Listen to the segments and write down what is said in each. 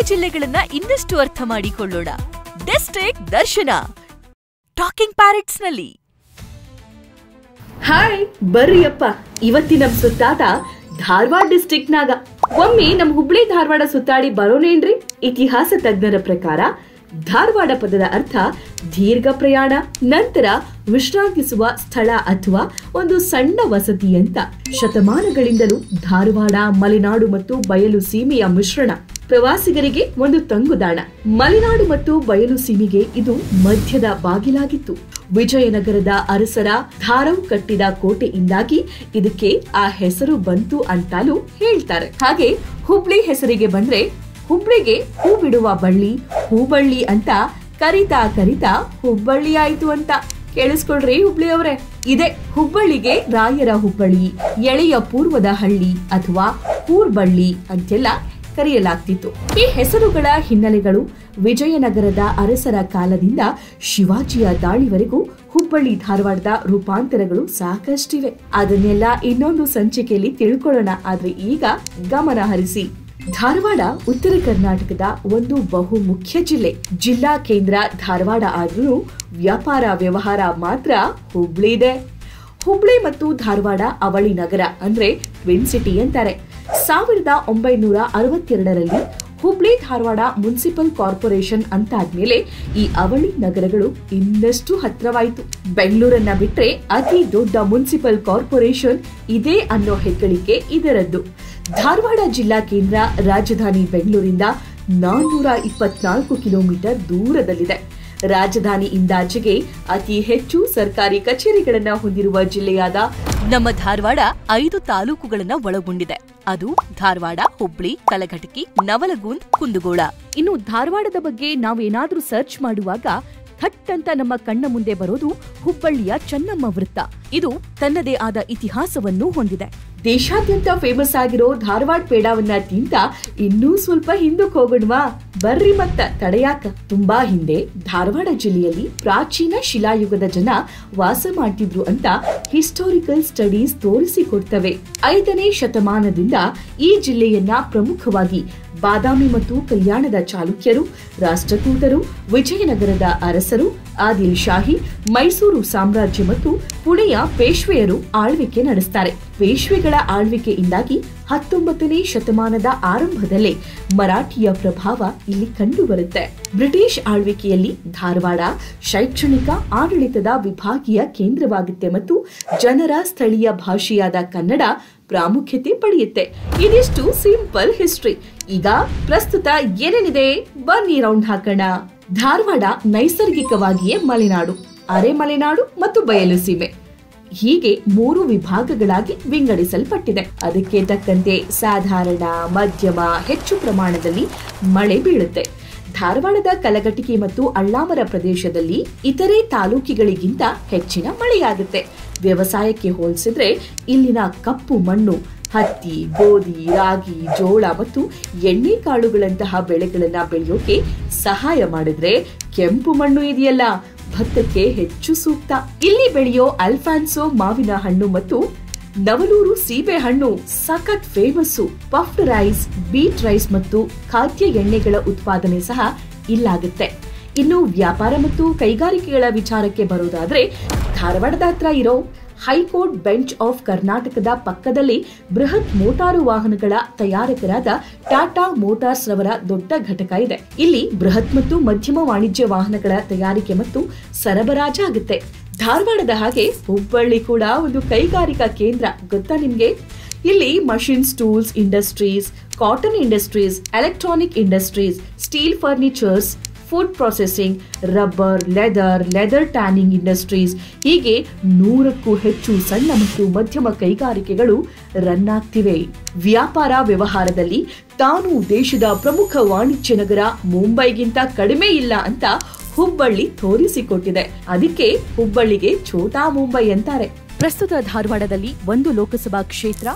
ಜಿಲ್ಲೆಗಳನ್ನ ಇನ್ನಷ್ಟು ಅರ್ಥ ಮಾಡಿಕೊಳ್ಳೋಣ. ಡಿಸ್ಟ್ರಿಕ್ಟ್ ದರ್ಶನ ಟಾಕಿಂಗ್ ಪ್ಯಾರೆಟ್ಸ್ ನಲ್ಲಿ. ಹಾಯ್ ಬರ್ರಿಯಪ್ಪ, ಇವತ್ತಿನ ನಮ್ ಸುತ್ತಾಟ ಧಾರವಾಡ ಡಿಸ್ಟ್ರಿಕ್ಟ್ ನಾಗ. ಒಮ್ಮೆ ನಮ್ ಹುಬ್ಳಿ ಧಾರವಾಡ ಸುತ್ತಾಡಿ ಬರೋನೇನ್ರಿ. ಇತಿಹಾಸ ತಜ್ಞರ ಪ್ರಕಾರ ಧಾರವಾಡ ಪದದ ಅರ್ಥ ದೀರ್ಘ ಪ್ರಯಾಣ ನಂತರ ವಿಶ್ರಾಂತಿಸುವ ಸ್ಥಳ ಅಥವಾ ಒಂದು ಸಣ್ಣ ವಸತಿ ಅಂತ. ಶತಮಾನಗಳಿಂದಲೂ ಧಾರವಾಡ ಮಲೆನಾಡು ಮತ್ತು ಬಯಲು ಸೀಮೆಯ ಮಿಶ್ರಣ, ಪ್ರವಾಸಿಗರಿಗೆ ಒಂದು ತಂಗುದಾಣ. ಮಲೆನಾಡು ಮತ್ತು ಬಯಲು ಸೀಮೆಗೆ ಇದು ಮಧ್ಯದ ಬಾಗಿಲಾಗಿತ್ತು. ವಿಜಯನಗರದ ಅರಸರ ಧಾರವು ಕಟ್ಟಿದ ಕೋಟೆಯಿಂದಾಗಿ ಇದಕ್ಕೆ ಆ ಹೆಸರು ಬಂತು ಅಂತಾಲೂ ಹೇಳ್ತಾರೆ. ಹಾಗೆ ಹುಬ್ಳಿ ಹೆಸರಿಗೆ ಬಂದ್ರೆ ಹುಬ್ಳಿಗೆ ಹೂ ಬಿಡುವ ಬಳ್ಳಿ ಹೂಬಳ್ಳಿ ಅಂತ ಕರಿತಾ ಕರಿತಾ ಹುಬ್ಬಳ್ಳಿ ಆಯ್ತು ಅಂತ. ಕೇಳಿಸ್ಕೊಳ್ರಿ ಹುಬ್ಳಿ ಅವರೇ. ಇದೆ ಹುಬ್ಬಳ್ಳಿಗೆ ರಾಯರ ಹುಬ್ಬಳ್ಳಿ, ಎಳೆಯ ಪೂರ್ವದ ಹಳ್ಳಿ ಅಥವಾ ಊರ್ಬಳ್ಳಿ ಅಂತೆಲ್ಲ ಕರೆಯಲಾಗ್ತಿತ್ತು. ಈ ಹೆಸರುಗಳ ಹಿನ್ನೆಲೆಗಳು ವಿಜಯನಗರದ ಅರಸರ ಕಾಲದಿಂದ ಶಿವಾಜಿಯ ದಾಳಿವರೆಗೂ ಹುಬ್ಬಳ್ಳಿ ಧಾರವಾಡದ ರೂಪಾಂತರಗಳು ಸಾಕಷ್ಟಿವೆ. ಅದನ್ನೆಲ್ಲ ಇನ್ನೊಂದು ಸಂಚಿಕೆಯಲ್ಲಿ ತಿಳ್ಕೊಳ್ಳೋಣ. ಆದ್ರೆ ಈಗ ಗಮನ ಹರಿಸಿ. ಧಾರವಾಡ ಉತ್ತರ ಕರ್ನಾಟಕದ ಒಂದು ಬಹು ಮುಖ್ಯ ಜಿಲ್ಲೆ. ಜಿಲ್ಲಾ ಕೇಂದ್ರ ಧಾರವಾಡ ಆದ್ರೂ ವ್ಯಾಪಾರ ವ್ಯವಹಾರ ಮಾತ್ರ ಹುಬ್ಳಿ ಇದೆ. ಹುಬ್ಳಿ ಮತ್ತು ಧಾರವಾಡ ಅವಳಿ ನಗರ ಅಂದ್ರೆ ಟ್ವಿನ್ ಸಿಟಿ ಅಂತಾರೆ. 1962ರಲ್ಲಿ ಹುಬ್ಳಿ ಧಾರವಾಡ ಮುನ್ಸಿಪಲ್ ಕಾರ್ಪೊರೇಷನ್ ಅಂತಾದ್ಮೇಲೆ ಈ ಅವಳಿ ನಗರಗಳು ಇನ್ನಷ್ಟು ಹತ್ರವಾಯಿತು. ಬೆಂಗಳೂರನ್ನ ಬಿಟ್ರೆ ಅತಿ ದೊಡ್ಡ ಮುನ್ಸಿಪಲ್ ಕಾರ್ಪೊರೇಷನ್ ಇದೆ ಅನ್ನೋ ಹೆಗ್ಗಳಿಕೆ ಇದರದ್ದು. ಧಾರವಾಡ ಜಿಲ್ಲಾ ಕೇಂದ್ರ ರಾಜಧಾನಿ ಬೆಂಗಳೂರಿಂದ 424 ಕಿಲೋಮೀಟರ್ ದೂರದಲ್ಲಿದೆ. ರಾಜಧಾನಿಯಿಂದಾಚೆಗೆ ಅತಿ ಹೆಚ್ಚು ಸರ್ಕಾರಿ ಕಚೇರಿಗಳನ್ನ ಹೊಂದಿರುವ ಜಿಲ್ಲೆಯಾದ ನಮ್ಮ ಧಾರವಾಡ 5 ತಾಲೂಕುಗಳನ್ನ ಒಳಗೊಂಡಿದೆ. ಅದು ಧಾರವಾಡ, ಹುಬ್ಳಿ, ಕಲಘಟಕಿ, ನವಲಗುಂದ್, ಕುಂದಗೋಳ. ಇನ್ನು ಧಾರವಾಡದ ಬಗ್ಗೆ ನಾವೇನಾದ್ರೂ ಸರ್ಚ್ ಮಾಡುವಾಗ ಥಟ್ ಅಂತ ನಮ್ಮ ಕಣ್ಣ ಮುಂದೆ ಬರೋದು ಹುಬ್ಬಳ್ಳಿಯ ಚೆನ್ನಮ್ಮ ವೃತ್ತ. ಇದು ತನ್ನದೇ ಆದ ಇತಿಹಾಸವನ್ನು ಹೊಂದಿದೆ. ದೇಶಾದ್ಯಂತ ಫೇಮಸ್ ಆಗಿರೋ ಧಾರವಾಡ ಪೇಡಾವನ್ನ ತಿಂತ ಇನ್ನೂ ಸ್ವಲ್ಪ ಹಿಂದಕ್ಕೆ ಹೋಗೋಣವಾ ಬರ್ರಿ. ಮತ್ತ ತಡೆಯಾಕ. ತುಂಬಾ ಹಿಂದೆ ಧಾರವಾಡ ಜಿಲ್ಲೆಯಲ್ಲಿ ಪ್ರಾಚೀನ ಶಿಲಾಯುಗದ ಜನ ವಾಸ ಮಾಡ್ತಿದ್ರು ಅಂತ ಹಿಸ್ಟಾರಿಕಲ್ ಸ್ಟಡೀಸ್ ತೋರಿಸಿಕೊಡ್ತವೆ. 5ನೇ ಶತಮಾನದಿಂದ ಈ ಜಿಲ್ಲೆಯನ್ನ ಪ್ರಮುಖವಾಗಿ ಬಾದಾಮಿ ಮತ್ತು ಕಲ್ಯಾಣದ ಚಾಲುಕ್ಯರು, ರಾಷ್ಟ್ರಕೂಟರು, ವಿಜಯನಗರದ ಅರಸರು, ಆದಿಲ್ ಶಾಹಿ, ಮೈಸೂರು ಸಾಮ್ರಾಜ್ಯ ಮತ್ತು ಪುಣೆಯ ಪೇಶ್ವೆಯರು ಆಳ್ವಿಕೆ ನಡೆಸ್ತಾರೆ. ಪೇಶ್ವೆಗಳ ಆಳ್ವಿಕೆಯಿಂದಾಗಿ 19ನೇ ಶತಮಾನದ ಆರಂಭದಲ್ಲೇ ಮರಾಠಿಯ ಪ್ರಭಾವ ಇಲ್ಲಿ ಕಂಡುಬರುತ್ತೆ. ಬ್ರಿಟಿಷ್ ಆಳ್ವಿಕೆಯಲ್ಲಿ ಧಾರವಾಡ ಶೈಕ್ಷಣಿಕ ಆಡಳಿತದ ವಿಭಾಗೀಯ ಕೇಂದ್ರವಾಗುತ್ತೆ ಮತ್ತು ಜನರ ಸ್ಥಳೀಯ ಭಾಷೆಯಾದ ಕನ್ನಡ ಪ್ರಾಮುಖ್ಯತೆ ಪಡೆಯುತ್ತೆ. ಇದಿಷ್ಟು ಸಿಂಪಲ್ ಹಿಸ್ಟ್ರಿ. ಈಗ ಪ್ರಸ್ತುತ ಏನೇನಿದೆ ಬನ್ನಿ ರೌಂಡ್ ಹಾಕೋಣ. ಧಾರವಾಡ ನೈಸರ್ಗಿಕವಾಗಿಯೇ ಮಲೆನಾಡು, ಅರೆ ಮಲೆನಾಡು ಮತ್ತು ಬಯಲು ಸೀಮೆ ಹೀಗೆ 3 ವಿಭಾಗಗಳಾಗಿ ವಿಂಗಡಿಸಲ್ಪಟ್ಟಿದೆ. ಅದಕ್ಕೆ ತಕ್ಕಂತೆ ಸಾಧಾರಣ, ಮಧ್ಯಮ, ಹೆಚ್ಚು ಪ್ರಮಾಣದಲ್ಲಿ ಮಳೆ ಬೀಳುತ್ತೆ. ಧಾರವಾಡದ ಕಲಘಟಕಿ ಮತ್ತು ಅಳ್ಳಾಮರ ಪ್ರದೇಶದಲ್ಲಿ ಇತರೆ ತಾಲೂಕಿಗಳಿಗಿಂತ ಹೆಚ್ಚಿನ ಮಳೆಯಾಗುತ್ತೆ. ವ್ಯವಸಾಯಕ್ಕೆ ಹೋಲಿಸಿದ್ರೆ ಇಲ್ಲಿನ ಕಪ್ಪು ಮಣ್ಣು ಹತ್ತಿ, ಗೋಧಿ, ರಾಗಿ, ಜೋಳ ಮತ್ತು ಎಣ್ಣೆ ಕಾಳುಗಳಂತಹ ಬೆಳೆಗಳನ್ನ ಬೆಳೆಯೋಕೆ ಸಹಾಯ ಮಾಡಿದ್ರೆ, ಕೆಂಪು ಮಣ್ಣು ಇದೆಯಲ್ಲ ಭತ್ತಕ್ಕೆ ಹೆಚ್ಚು ಸೂಕ್ತ. ಇಲ್ಲಿ ಬೆಳೆಯೋ ಅಲ್ಫಾನ್ಸೋ ಮಾವಿನ ಹಣ್ಣು ಮತ್ತು ನವಲೂರು ಸೀಬೆ ಹಣ್ಣು ಸಖತ್ famous. Puffed rice, beat rice ಮತ್ತು ಖಾದ್ಯ ಎಣ್ಣೆಗಳ ಉತ್ಪಾದನೆ ಸಹ ಇಲ್ಲಾಗುತ್ತೆ. ಇನ್ನು ವ್ಯಾಪಾರ ಮತ್ತು ಕೈಗಾರಿಕೆಗಳ ವಿಚಾರಕ್ಕೆ ಬರೋದಾದ್ರೆ ಧಾರವಾಡದ ಹತ್ರ ಇರೋ ಹೈಕೋರ್ಟ್ ಬೆಂಚ್ ಆಫ್ ಕರ್ನಾಟಕದ ಪಕ್ಕದಲ್ಲಿ ಬೃಹತ್ ಮೋಟಾರು ವಾಹನಗಳ ತಯಾರಕರಾದ ಟಾಟಾ ಮೋಟಾರ್ಸ್ ರವರ ದೊಡ್ಡ ಘಟಕ ಇದೆ. ಇಲ್ಲಿ ಬೃಹತ್ ಮತ್ತು ಮಧ್ಯಮ ವಾಣಿಜ್ಯ ವಾಹನಗಳ ತಯಾರಿಕೆ ಮತ್ತು ಸರಬರಾಜಾಗುತ್ತೆ. ಧಾರವಾಡದ ಹಾಗೆ ಹುಬ್ಬಳ್ಳಿ ಕೂಡ ಒಂದು ಕೈಗಾರಿಕಾ ಕೇಂದ್ರ, ಗೊತ್ತಾ ನಿಮ್ಗೆ? ಇಲ್ಲಿ machines, tools industries, cotton industries, electronic industries, steel furnitures, food processing, rubber, leather tanning industries ಹೀಗೆ 100ಕ್ಕೂ ಹೆಚ್ಚು ಸಣ್ಣ ಮತ್ತು ಮಧ್ಯಮ ಕೈಗಾರಿಕೆಗಳು ರನ್ ಆಗ್ತಿವೆ. ವ್ಯಾಪಾರ ವ್ಯವಹಾರದಲ್ಲಿ ತಾನು ದೇಶದ ಪ್ರಮುಖ ವಾಣಿಜ್ಯ ನಗರ ಮುಂಬೈಗಿಂತ ಕಡಿಮೆ ಇಲ್ಲ ಅಂತ ಹುಬ್ಬಳ್ಳಿ ತೋರಿಸಿಕೊಟ್ಟಿದೆ. ಅದಕ್ಕೆ ಹುಬ್ಬಳ್ಳಿಗೆ ಛೋಟಾ ಮುಂಬೈ ಅಂತಾರೆ. ಪ್ರಸ್ತುತ ಧಾರವಾಡದಲ್ಲಿ 1 ಲೋಕಸಭಾ ಕ್ಷೇತ್ರ,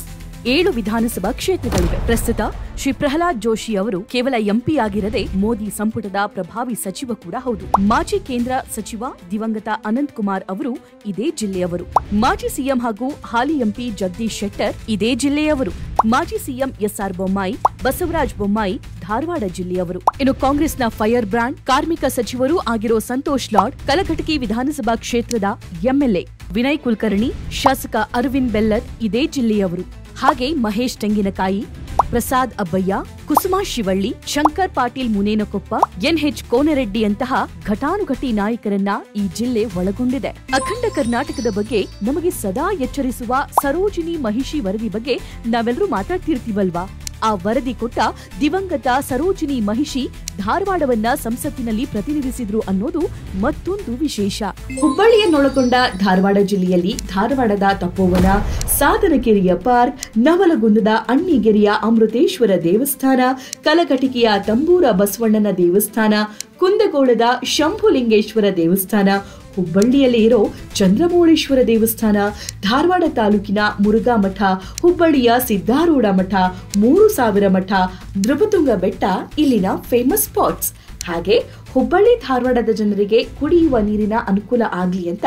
7 ವಿಧಾನಸಭಾ ಕ್ಷೇತ್ರಗಳಿವೆ. ಪ್ರಸ್ತುತ ಶ್ರೀ ಪ್ರಹ್ಲಾದ್ ಜೋಶಿ ಅವರು ಕೇವಲ ಎಂಪಿ ಆಗಿರದೆ ಮೋದಿ ಸಂಪುಟದ ಪ್ರಭಾವಿ ಸಚಿವ ಕೂಡ ಹೌದು. ಮಾಜಿ ಕೇಂದ್ರ ಸಚಿವ ದಿವಂಗತ ಅನಂತ್ ಕುಮಾರ್ ಅವರು ಇದೇ ಜಿಲ್ಲೆಯವರು. ಮಾಜಿ ಸಿಎಂ ಹಾಗೂ ಹಾಲಿ ಎಂಪಿ ಜಗದೀಶ್ ಶೆಟ್ಟರ್ ಇದೇ ಜಿಲ್ಲೆಯವರು. ಮಾಜಿ ಸಿಎಂ ಎಸ್ಆರ್ ಬೊಮ್ಮಾಯಿ, ಬಸವರಾಜ ಬೊಮ್ಮಾಯಿ ಧಾರವಾಡ ಜಿಲ್ಲೆಯವರು. ಇನ್ನು ಕಾಂಗ್ರೆಸ್ನ ಫೈರ್ ಬ್ರಾಂಡ್ ಕಾರ್ಮಿಕ ಸಚಿವರೂ ಆಗಿರೋ ಸಂತೋಷ್ ಲಾಡ್ ಕಲಘಟಕಿ ವಿಧಾನಸಭಾ ಕ್ಷೇತ್ರದ ಎಂಎಲ್ಎ. ವಿನಯ್ ಕುಲಕರ್ಣಿ, ಶಾಸಕ ಅರವಿಂದ್ ಬೆಲ್ಲದ್ ಇದೇ ಜಿಲ್ಲೆಯವರು. ಹಾಗೆ ಮಹೇಶ್ ತೆಂಗಿನಕಾಯಿ, ಪ್ರಸಾದ್ ಅಬ್ಬಯ್ಯ, ಕುಸುಮಾ ಶಿವಳ್ಳಿ, ಶಂಕರ್ ಪಾಟೀಲ್ ಮುನೇನಕೊಪ್ಪ, ಎನ್ಎಚ್ ಕೋನರೆಡ್ಡಿಯಂತಹ ಘಟಾನುಘಟಿ ನಾಯಕರನ್ನ ಈ ಜಿಲ್ಲೆ ಒಳಗೊಂಡಿದೆ. ಅಖಂಡ ಕರ್ನಾಟಕದ ಬಗ್ಗೆ ನಮಗೆ ಸದಾ ಎಚ್ಚರಿಸುವ ಸರೋಜಿನಿ ಮಹಿಷಿ ವರದಿ ಬಗ್ಗೆ ನಾವೆಲ್ಲರೂ ಮಾತಾಡ್ತಿರ್ತೀವಲ್ವಾ? ಆ ವರದಿ ಕೊಟ್ಟ ದಿವಂಗತ ಸರೋಜಿನಿ ಮಹಿಷಿ ಧಾರವಾಡವನ್ನ ಸಂಸತ್ತಿನಲ್ಲಿ ಪ್ರತಿನಿಧಿಸಿದ್ರು ಅನ್ನೋದು ಮತ್ತೊಂದು ವಿಶೇಷ. ಹುಬ್ಬಳ್ಳಿಯನ್ನೊಳಗೊಂಡ ಧಾರವಾಡ ಜಿಲ್ಲೆಯಲ್ಲಿ ಧಾರವಾಡದ ತಪೋವನ, ಸಾಧನಕೆರೆಯ ಪಾರ್ಕ್, ನವಲಗುಂದದ ಅಣ್ಣಿಗೆರೆಯ ಅಮೃತೇಶ್ವರ ದೇವಸ್ಥಾನ, ಕಲಘಟಕಿಯ ತಂಬೂರ ಬಸವಣ್ಣನ ದೇವಸ್ಥಾನ, ಕುಂದಗೋಳದ ಶಂಭುಲಿಂಗೇಶ್ವರ ದೇವಸ್ಥಾನ, ಹುಬ್ಬಳ್ಳಿಯಲ್ಲಿ ಇರೋ ಚಂದ್ರಮೌಳೇಶ್ವರ ದೇವಸ್ಥಾನ, ಧಾರವಾಡ ತಾಲೂಕಿನ ಮುರುಘಾ ಮಠ, ಹುಬ್ಬಳ್ಳಿಯ ಸಿದ್ದಾರೂಢ ಮಠ, 3000 ಮಠ, ಧ್ರುವತುಂಗ ಬೆಟ್ಟ ಇಲ್ಲಿನ ಫೇಮಸ್ ಸ್ಪಾಟ್ಸ್. ಹಾಗೆ ಹುಬ್ಬಳ್ಳಿ ಧಾರವಾಡದ ಜನರಿಗೆ ಕುಡಿಯುವ ನೀರಿನ ಅನುಕೂಲ ಆಗ್ಲಿ ಅಂತ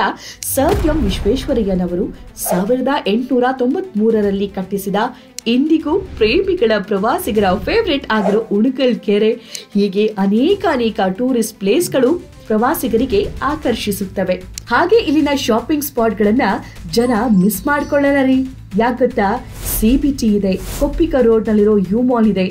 ಸರ್ ಎಂ ವಿಶ್ವೇಶ್ವರಯ್ಯನವರು 1893ರಲ್ಲಿ ಕಟ್ಟಿಸಿದ ಇಂದಿಗೂ ಪ್ರೇಮಿಗಳ ಪ್ರವಾಸಿಗರ ಫೇವರೇಟ್ ಆಗಿರೋ ಉಣಕಲ್ ಕೆರೆ, ಹೀಗೆ ಅನೇಕ ಟೂರಿಸ್ಟ್ ಪ್ಲೇಸ್ಗಳು ಪ್ರವಾಸಿಗರಿಗೆ ಆಕರ್ಷಿಸುತ್ತವೆ. ಹಾಗೆ ಇಲ್ಲಿನ ಶಾಪಿಂಗ್ ಸ್ಪಾಟ್ಗಳನ್ನ ಜನ ಮಿಸ್ ಮಾಡ್ಕೊಳ್ಳಲ್ಲ ರೀ. ಯಾಕೆ ಗೊತ್ತಾ? ಸಿಬಿಟಿ ಇದೆ, ಕೊಪ್ಪಿಕ ರೋಡ್ ನಲ್ಲಿರೋ ಯು ಮಾಲ್ ಇದೆ,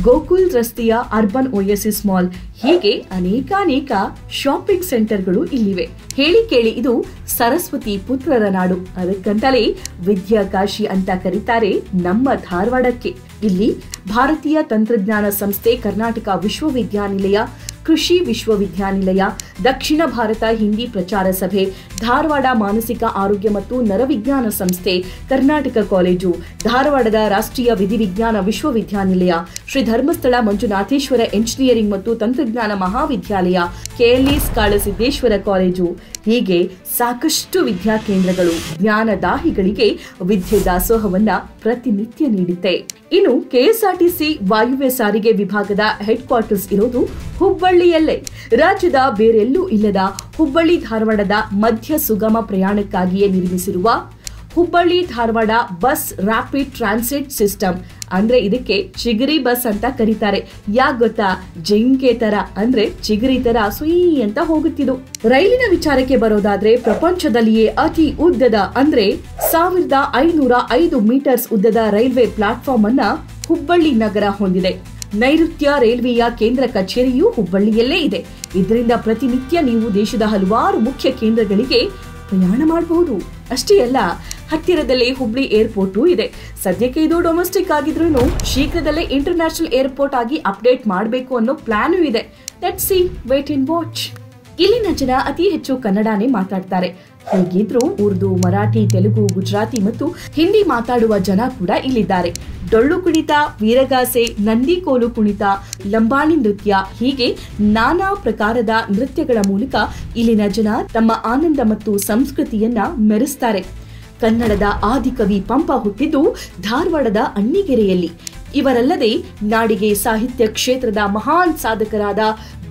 ಗೋಕುಲ್ ರಸ್ತೆಯ ಅರ್ಬನ್ ಓಯಸಿಸ್ ಮಾಲ್, ಹೀಗೆ ಅನೇಕ ಶಾಪಿಂಗ್ ಸೆಂಟರ್ಗಳು ಇಲ್ಲಿವೆ. ಹೇಳಿ ಕೇಳಿ ಇದು ಸರಸ್ವತಿ ಪುತ್ರರ ನಾಡು, ಅದಕ್ಕಂತಲೇ ವಿದ್ಯಾಕಾಶಿ ಅಂತ ಕರೀತಾರೆ ನಮ್ಮ ಧಾರವಾಡಕ್ಕೆ. ಇಲ್ಲಿ ಭಾರತೀಯ ತಂತ್ರಜ್ಞಾನ ಸಂಸ್ಥೆ, ಕರ್ನಾಟಕ ವಿಶ್ವವಿದ್ಯಾನಿಲಯ, ಕೃಷಿ ವಿಶ್ವವಿದ್ಯಾನಿಲಯ, ದಕ್ಷಿಣ ಭಾರತ ಹಿಂದಿ ಪ್ರಚಾರ ಸಭೆ, ಧಾರವಾಡ ಮಾನಸಿಕ ಆರೋಗ್ಯ ಮತ್ತು ನರವಿಜ್ಞಾನ ಸಂಸ್ಥೆ, ಕರ್ನಾಟಕ ಕಾಲೇಜು, ಧಾರವಾಡದ ರಾಷ್ಟ್ರೀಯ ವಿಧಿವಿಜ್ಞಾನ ವಿಶ್ವವಿದ್ಯಾನಿಲಯ, ಶ್ರೀ ಧರ್ಮಸ್ಥಳ ಮಂಜುನಾಥೇಶ್ವರ ಎಂಜಿನಿಯರಿಂಗ್ ಮತ್ತು ತಂತ್ರಜ್ಞಾನ ಮಹಾವಿದ್ಯಾಲಯ, ಕೆಎಲ್ಇ ಕಾಳಸಿದ್ದೇಶ್ವರ ಕಾಲೇಜು, ಹೀಗೆ ಸಾಕಷ್ಟು ವಿದ್ಯಾಕೇಂದ್ರಗಳು ಜ್ಞಾನದಾಹಿಗಳಿಗೆ ವಿದ್ಯೆ ದಾಸೋಹವನ್ನ ಪ್ರತಿನಿತ್ಯ ನೀಡುತ್ತೆ. ಇನ್ನು ಕೆಎಸ್ಆರ್ಟಿಸಿ ವಾಯುವ್ಯ ಸಾರಿಗೆ ವಿಭಾಗದ ಹೆಡ್ ಕ್ವಾರ್ಟರ್ಸ್ ಇರೋದು ಹುಬ್ಬಳ್ಳಿಯಲ್ಲೇ. ರಾಜ್ಯದ ಬೇರೆಲ್ಲೂ ಇಲ್ಲದ ಹುಬ್ಬಳ್ಳಿ ಧಾರವಾಡದ ಮಧ್ಯ ಸುಗಮ ಪ್ರಯಾಣಕ್ಕಾಗಿಯೇ ನಿರ್ಮಿಸಿರುವ Hubballi Dharwad bus rapid transit system, ಅಂದ್ರೆ ಇದಕ್ಕೆ ಚಿಗರಿ ಬಸ್ ಅಂತ ಕರೀತಾರೆ. ಯಾಕೆ ಗೊತ್ತಾ? ಜಿಂಕೆ ತರ, ಅಂದ್ರೆ ಚಿಗರಿ ತರ ಸುಯಿ ಅಂತ ಹೋಗುತ್ತಿದ್ದು. ರೈಲಿನ ವಿಚಾರಕ್ಕೆ ಬರೋದಾದ್ರೆ ಪ್ರಪಂಚದಲ್ಲಿಯೇ ಅತಿ ಉದ್ದದ, ಅಂದ್ರೆ 1505 ಮೀಟರ್ಸ್ ಉದ್ದದ ರೈಲ್ವೆ ಪ್ಲಾಟ್ಫಾರ್ಮ್ ಅನ್ನ ಹುಬ್ಬಳ್ಳಿ ನಗರ ಹೊಂದಿದೆ. ನೈಋತ್ಯ ರೈಲ್ವೆಯ ಕೇಂದ್ರ ಕಚೇರಿಯೂ ಹುಬ್ಬಳ್ಳಿಯಲ್ಲೇ ಇದೆ. ಇದರಿಂದ ಪ್ರತಿನಿತ್ಯ ನೀವು ದೇಶದ ಹಲವಾರು ಮುಖ್ಯ ಕೇಂದ್ರಗಳಿಗೆ ಪ್ರಯಾಣ ಮಾಡಬಹುದು. ಅಷ್ಟೇ ಅಲ್ಲ, ಹತ್ತಿರದಲ್ಲೇ ಹುಬ್ಳಿ ಏರ್ಪೋರ್ಟ್ ಇದೆ. ಸದ್ಯಕ್ಕೆ ಇದು ಡೊಮೆಸ್ಟಿಕ್ ಆಗಿದ್ರೂ ಶೀಘ್ರದಲ್ಲೇ ಇಂಟರ್ನ್ಯಾಷನಲ್ ಏರ್ಪೋರ್ಟ್ ಆಗಿ ಅಪ್ಡೇಟ್ ಮಾಡಬೇಕು ಅನ್ನೋ ಪ್ಲಾನ್ ಇದೆ. Let's see, wait and watch. ಇಲ್ಲಿನ ಜನ ಅತಿ ಹೆಚ್ಚು ಕನ್ನಡನೇ ಮಾತಾಡ್ತಾರೆ. ಹೇಗಿದ್ರು ಉರ್ದು, ಮರಾಠಿ, ತೆಲುಗು, ಗುಜರಾತಿ ಮತ್ತು ಹಿಂದಿ ಮಾತಾಡುವ ಜನ ಕೂಡ ಇಲ್ಲಿದ್ದಾರೆ. ಡೊಳ್ಳು ಕುಣಿತ, ವೀರಗಾಸೆ, ನಂದಿ ಕೋಲು ಕುಣಿತ, ಲಂಬಾಣಿ ನೃತ್ಯ, ಹೀಗೆ ನಾನಾ ಪ್ರಕಾರದ ನೃತ್ಯಗಳ ಮೂಲಕ ಇಲ್ಲಿನ ಜನ ತಮ್ಮ ಆನಂದ ಮತ್ತು ಸಂಸ್ಕೃತಿಯನ್ನ ಮೆರೆಸ್ತಾರೆ. ಕನ್ನಡದ ಆದಿಕವಿ ಪಂಪ ಹುಟ್ಟಿದ್ದು ಧಾರವಾಡದ ಅಣ್ಣಿಗೆರೆಯಲ್ಲಿ. ಇವರಲ್ಲದೆ ನಾಡಿಗೆ ಸಾಹಿತ್ಯ ಕ್ಷೇತ್ರದ ಮಹಾನ್ ಸಾಧಕರಾದ,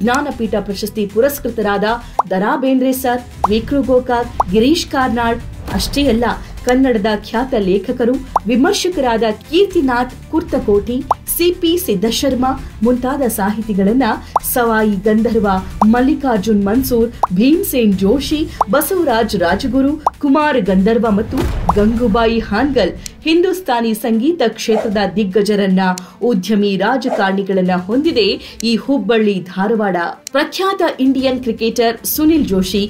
ಜ್ಞಾನಪೀಠ ಪ್ರಶಸ್ತಿ ಪುರಸ್ಕೃತರಾದ ದರಾ ಬೇಂದ್ರೆ ಸರ್, ವಿಕ್ರು ಗೋಕಾಕ್, ಗಿರೀಶ್ ಕಾರ್ನಾಡ್, ಅಷ್ಟೇ ಅಲ್ಲ, ಕನ್ನಡದ ಖ್ಯಾತ ಲೇಖಕರು, ವಿಮರ್ಶಕರಾದ ಕೀರ್ತಿನಾಥ್ ಕುರ್ತಕೋಟಿ, ಸಿಪಿ ಸಿದ್ದಶರ್ಮ ಮುಂತಾದ ಸಾಹಿತಿಗಳನ್ನ ಸವಾಯಿ ಗಂಧರ್ವ, ಮಲ್ಲಿಕಾರ್ಜುನ್ ಮನ್ಸೂರ್, ಭೀಮ್ಸೇನ್ ಜೋಶಿ, ಬಸವರಾಜ್ ರಾಜಗುರು, ಕುಮಾರ್ ಗಂಧರ್ವ ಮತ್ತು ಗಂಗೂಬಾಯಿ ಹಾನ್ಗಲ್, ಹಿಂದೂಸ್ತಾನಿ ಸಂಗೀತ ಕ್ಷೇತ್ರದ ದಿಗ್ಗಜರನ್ನ, ಉದ್ಯಮಿ ರಾಜಕಾರಣಿಗಳನ್ನ ಹೊಂದಿದೆ ಈ ಹುಬ್ಬಳ್ಳಿ ಧಾರವಾಡ. ಪ್ರಖ್ಯಾತ ಇಂಡಿಯನ್ ಕ್ರಿಕೆಟರ್ ಸುನಿಲ್ ಜೋಶಿ,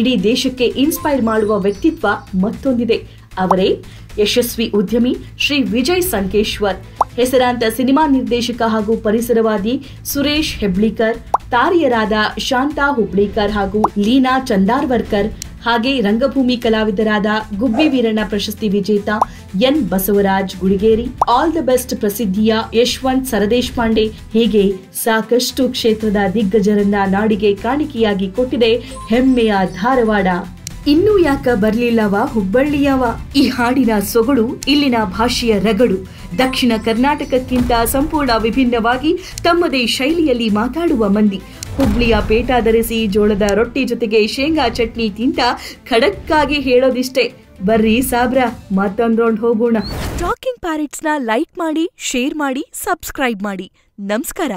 ಇಡೀ ದೇಶಕ್ಕೆ ಇನ್ಸ್ಪೈರ್ ಮಾಡುವ ವ್ಯಕ್ತಿತ್ವ ಮತ್ತೊಂದಿದೆ. ಅವರೇ ಯಶಸ್ವಿ ಉದ್ಯಮಿ ಶ್ರೀ ವಿಜಯ್ ಸಂಕೇಶ್ವರ್, ಹೆಸರಾಂತ ಸಿನಿಮಾ ನಿರ್ದೇಶಕ ಹಾಗೂ ಪರಿಸರವಾದಿ ಸುರೇಶ್ ಹೆಬ್ಳಿಕರ್, ತಾರೆಯರಾದ ಶಾಂತಾ ಹುಬ್ಳಿಕರ್ ಹಾಗೂ ಲೀನಾ ಚಂದಾರ್ವರ್ಕರ್, ಹಾಗೆ ರಂಗಭೂಮಿ ಕಲಾವಿದರಾದ ಗುಬ್ಬಿ ವೀರಣ್ಣ ಪ್ರಶಸ್ತಿ ವಿಜೇತ N Basavaraj Gudigeri, all the best ಪ್ರಸಿದ್ಧಿಯ ಯಶವಂತ್ ಸರದೇಶಪಾಂಡೆ, ಹೀಗೆ ಸಾಕಷ್ಟು ಕ್ಷೇತ್ರದ ದಿಗ್ಗಜರನ್ನ ನಾಡಿಗೆ ಕಾಣಿಕೆಯಾಗಿ ಕೊಟ್ಟಿದೆ ಹೆಮ್ಮೆಯ ಧಾರವಾಡ. ಇನ್ನೂ ಯಾಕ ಬರ್ಲಿಲ್ಲವ ಹುಬ್ಬಳ್ಳಿಯವ? ಈ ಹಾಡಿನ ಸೊಗಡು, ಇಲ್ಲಿನ ಭಾಷೆಯ ರಗಡು, ದಕ್ಷಿಣ ಕರ್ನಾಟಕಕ್ಕಿಂತ ಸಂಪೂರ್ಣ ವಿಭಿನ್ನವಾಗಿ ತಮ್ಮದೇ ಶೈಲಿಯಲ್ಲಿ ಮಾತಾಡುವ ಮಂದಿ, ಹುಬ್ಳಿಯ ಪೇಟ ಧರಿಸಿ ಜೋಳದ ರೊಟ್ಟಿ ಜೊತೆಗೆ ಶೇಂಗಾ ಚಟ್ನಿ ತಿಂತ ಖಡಕ್ಕಾಗಿ ಹೇಳೋದಿಷ್ಟೇ, ಬರ್ರಿ ಸಾಬ್ರ ಮತ್ತೊಂದ್ ರೌಂಡ್ ಹೋಗೋಣ. ಟಾಕಿಂಗ್ ಪ್ಯಾರೆಟ್ಸ್ ನ ಲೈಕ್ ಮಾಡಿ, ಶೇರ್ ಮಾಡಿ, ಸಬ್ಸ್ಕ್ರೈಬ್ ಮಾಡಿ. ನಮಸ್ಕಾರ.